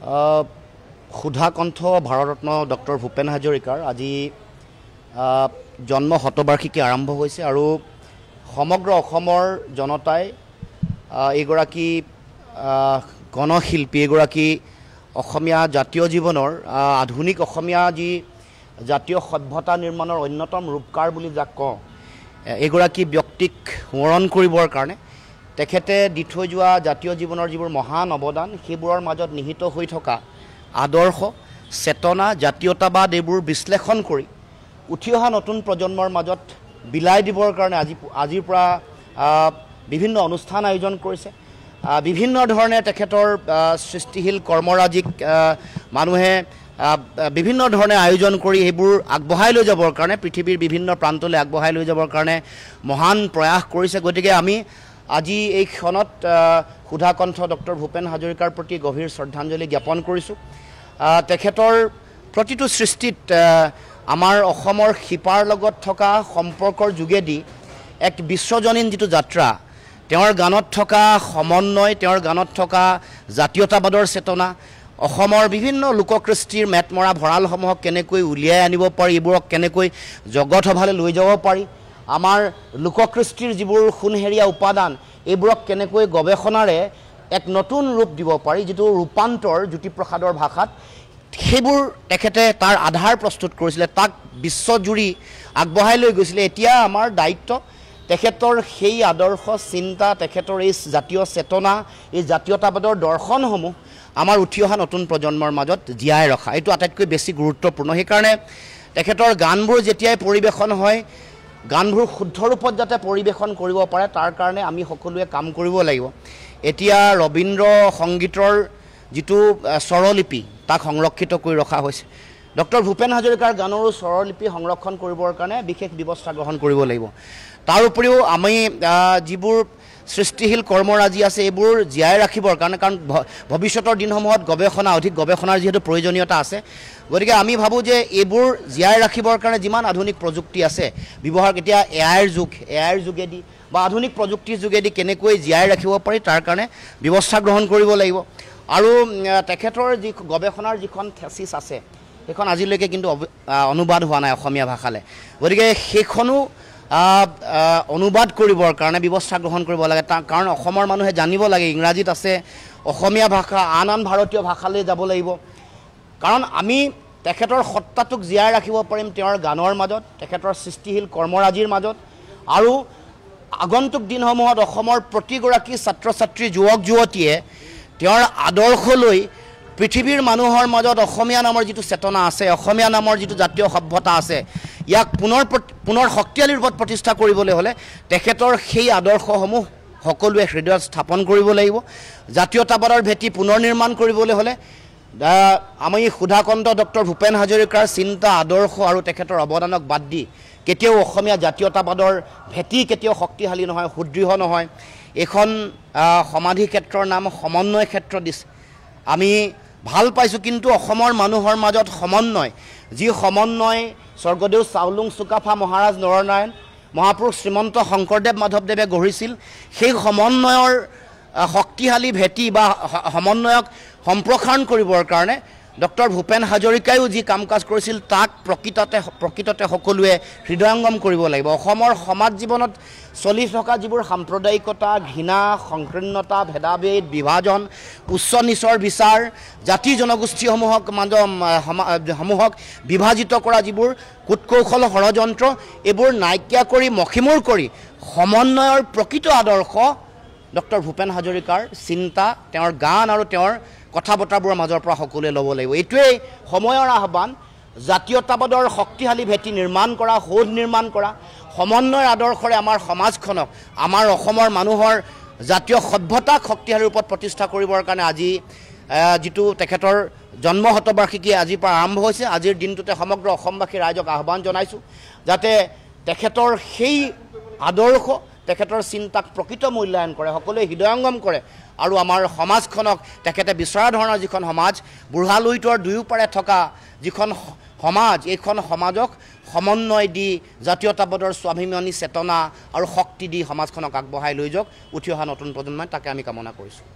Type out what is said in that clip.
সুধা কণ্ঠ ভাৰতৰত্ন ডক্টৰ ভূপেন হাজৰিকাৰ আজি জন্ম শতবাৰ্ষিকী আৰম্ভ হৈছে আৰু সমগ্ৰ অসমৰ জনতাই এইগৰাকী গণশিল্পী এগৰাকী অসমীয়া জাতীয় জীৱনৰ আধুনিক অসমীয়া যি জাতীয় সভ্যতা নিৰ্মাণৰ অন্যতম ৰূপকাৰ বুলি যাক কওঁ এগৰাকী ব্যক্তিক সোঁৱৰণ কৰিবৰ কাৰণে তেখেতে দি থৈ যোৱা জাতীয় জীৱনৰ যিবোৰ মহান অৱদান সেইবোৰৰ মাজত নিহিত হৈ থকা আদৰ্শ চেতনা জাতীয়তাবাদ এইবোৰ বিশ্লেষণ কৰি উঠি অহা নতুন প্ৰজন্মৰ মাজত বিলাই দিবৰ কাৰণে আজিৰ পৰা বিভিন্ন অনুষ্ঠান আয়োজন কৰিছে বিভিন্ন ধৰণে তেখেতৰ সৃষ্টিশীল কৰ্মৰাজিক মানুহে বিভিন্ন ধৰণে আয়োজন কৰি এইবোৰ আগবঢ়াই লৈ যাবৰ কাৰণে পৃথিৱীৰ বিভিন্ন প্ৰান্তলৈ আগবঢ়াই লৈ যাবৰ কাৰণে মহান প্ৰয়াস কৰিছে গতিকে আমি আজি এই ক্ষণত সুধা কণ্ঠ ডক্টৰ ভূপেন হাজৰিকাৰ প্ৰতি গভীৰ শ্ৰদ্ধাঞ্জলি জ্ঞাপন কৰিছোঁ তেখেতৰ প্ৰতিটো সৃষ্টিত আমাৰ অসমৰ শিপাৰ লগত থকা সম্পৰ্কৰ যোগেদি এক বিশ্বজনীন যিটো যাত্ৰা তেওঁৰ গানত থকা সমন্বয় তেওঁৰ গানত থকা জাতীয়তাবাদৰ চেতনা অসমৰ বিভিন্ন লোককৃষ্টিৰ মেটমৰা ভঁৰালসমূহক কেনেকৈ উলিয়াই আনিব পাৰি এইবোৰক কেনেকৈ জগত সভালৈ লৈ যাব পাৰি আমাৰ লোককৃষ্টিৰ যিবোৰ সোণহেৰীয়া উপাদান এইবোৰক কেনেকৈ গৱেষণাৰে এক নতুন ৰূপ দিব পাৰি যিটো ৰূপান্তৰ জ্যোতিপ্ৰসাদৰ ভাষাত সেইবোৰ তেখেতে তাৰ আধাৰ প্ৰস্তুত কৰিছিলে তাক বিশ্বজুৰি আগবঢ়াই লৈ গৈছিলে এতিয়া আমাৰ দায়িত্ব তেখেতৰ সেই আদৰ্শ চিন্তা তেখেতৰ এই জাতীয় চেতনা এই জাতীয়তাবাদৰ দৰ্শনসমূহ আমাৰ উঠি অহা নতুন প্ৰজন্মৰ মাজত জীয়াই ৰখা এইটো আটাইতকৈ বেছি গুৰুত্বপূৰ্ণ সেইকাৰণে তেখেতৰ গানবোৰ যেতিয়াই পৰিৱেশন হয় গানবোৰ শুদ্ধ ৰূপত যাতে পৰিৱেশন কৰিব পাৰে তাৰ কাৰণে আমি সকলোৱে কাম কৰিব লাগিব এতিয়া ৰবীন্দ্ৰ সংগীতৰ যিটো স্বৰলিপি তাক সংৰক্ষিত কৰি ৰখা হৈছে ডক্টৰ ভূপেন হাজৰিকাৰ গানৰো স্বৰলিপি সংৰক্ষণ কৰিবৰ কাৰণে বিশেষ ব্যৱস্থা গ্ৰহণ কৰিব লাগিব তাৰ উপৰিও আমি যিবোৰ সৃষ্টিশীল কৰ্মৰাজি আছে এইবোৰ জীয়াই ৰাখিবৰ কাৰণে কাৰণ ভৱিষ্যতৰ দিনসমূহত গৱেষণা অধিক গৱেষণাৰ যিহেতু প্ৰয়োজনীয়তা আছে গতিকে আমি ভাবোঁ যে এইবোৰ জীয়াই ৰাখিবৰ কাৰণে যিমান আধুনিক প্ৰযুক্তি আছে ব্যৱহাৰ এতিয়া এআইৰ যোগেদি বা আধুনিক প্ৰযুক্তিৰ যোগেদি কেনেকৈ জীয়াই ৰাখিব পাৰি তাৰ কাৰণে ব্যৱস্থা গ্ৰহণ কৰিব লাগিব আৰু তেখেতৰ যি গৱেষণাৰ যিখন থেচিছ আছে সেইখন আজিলৈকে কিন্তু অনুবাদ হোৱা নাই অসমীয়া ভাষালৈ গতিকে সেইখনো অনুবাদ কৰিবৰ কাৰণে ব্যৱস্থা গ্ৰহণ কৰিব লাগে কাৰণ অসমৰ মানুহে জানিব লাগে ইংৰাজীত আছে অসমীয়া ভাষা আন ভাৰতীয় ভাষালৈ যাব লাগিব কাৰণ আমি তেখেতৰ সত্তাটোক জীয়াই ৰাখিব পাৰিম তেওঁৰ গানৰ মাজত তেখেতৰ সৃষ্টিশীল কৰ্মৰাজিৰ মাজত আৰু আগন্তুক দিনসমূহত অসমৰ প্ৰতিগৰাকী ছাত্ৰ ছাত্ৰী যুৱক যুৱতীয়ে তেওঁৰ আদৰ্শ লৈ পৃথিৱীৰ মানুহৰ মাজত অসমীয়া নামৰ যিটো চেতনা আছে অসমীয়া নামৰ যিটো জাতীয় সভ্যতা আছে ইয়াক পুনৰ শক্তিশালী ৰূপত প্ৰতিষ্ঠা কৰিবলৈ হ'লে তেখেতৰ সেই আদৰ্শসমূহ সকলোৱে হৃদয়ত স্থাপন কৰিব লাগিব জাতীয়তাবাদৰ ভেটি পুনৰ নিৰ্মাণ কৰিবলৈ হ'লে আমি সুধা কণ্ঠ ডক্টৰ ভূপেন হাজৰিকাৰ চিন্তা আদৰ্শ আৰু তেখেতৰ অৱদানক বাদ দি কেতিয়াও অসমীয়া জাতীয়তাবাদৰ ভেটি কেতিয়াও শক্তিশালী নহয় সুদৃঢ় নহয় এখন সমাধি ক্ষেত্ৰৰ নাম সমন্বয় ক্ষেত্ৰ দিছে আমি ভাল পাইছোঁ কিন্তু অসমৰ মানুহৰ মাজত সমন্বয় যি সমন্বয় স্বৰ্গদেউ চাওলুং চুকাফা মহাৰাজ নৰনাৰায়ণ মহাপুৰুষ শ্ৰীমন্ত শংকৰদেৱ মাধৱদেৱে গঢ়িছিল সেই সমন্বয়ৰ শক্তিশালী ভেটি বা সমন্বয়ক সম্প্ৰসাৰণ কৰিবৰ কাৰণে ডক্টৰ ভূপেন হাজৰিকায়ো যি কাম কাজ কৰিছিল তাক প্ৰকৃততে সকলোৱে হৃদয়ংগম কৰিব লাগিব অসমৰ সমাজ জীৱনত চলি থকা যিবোৰ সাম্প্ৰদায়িকতা ঘৃণা সংকীৰ্ণতা ভেদাভেদ বিভাজন উচ্চ নিচৰ বিচাৰ জাতি জনগোষ্ঠীসমূহক বিভাজিত কৰা যিবোৰ কূটকৌশল ষড়যন্ত্ৰ এইবোৰ নাইকিয়া কৰি মষিমূৰ কৰি সমন্বয়ৰ প্ৰকৃত আদৰ্শ ডক্টৰ ভূপেন হাজৰিকাৰ চিন্তা তেওঁৰ গান আৰু তেওঁৰ কথা বতৰাবোৰৰ মাজৰ পৰা সকলোৱে ল'ব লাগিব এইটোৱেই সময়ৰ আহ্বান জাতীয়তাবাদৰ শক্তিশালী ভেটি নিৰ্মাণ কৰা সৌধ নিৰ্মাণ কৰা সমন্বয়ৰ আদৰ্শৰে আমাৰ সমাজখনক আমাৰ অসমৰ মানুহৰ জাতীয় সভ্যতাক শক্তিশালী ৰূপত প্ৰতিষ্ঠা কৰিবৰ কাৰণে আজি যিটো তেখেতৰ জন্ম শতবাৰ্ষিকী আজিৰ পৰা আৰম্ভ হৈছে আজিৰ দিনটোতে সমগ্ৰ অসমবাসী ৰাইজক আহ্বান জনাইছোঁ যাতে তেখেতৰ সেই আদৰ্শ তেখেতৰ চিন্তাক প্ৰকৃত মূল্যায়ন কৰে সকলোৱে হৃদয়ংগম কৰে আৰু আমাৰ সমাজখনক তেখেতে বিচৰা ধৰণৰ যিখন সমাজ বুঢ়া লুইতৰ দুয়োপাৰে থকা যিখন সমাজ এইখন সমাজক সমন্বয় দি জাতীয়তাবাদৰ স্বাভিমানী চেতনা আৰু শক্তি দি সমাজখনক আগবঢ়াই লৈ যাওক উঠি অহা নতুন প্ৰজন্মই তাকে আমি কামনা কৰিছোঁ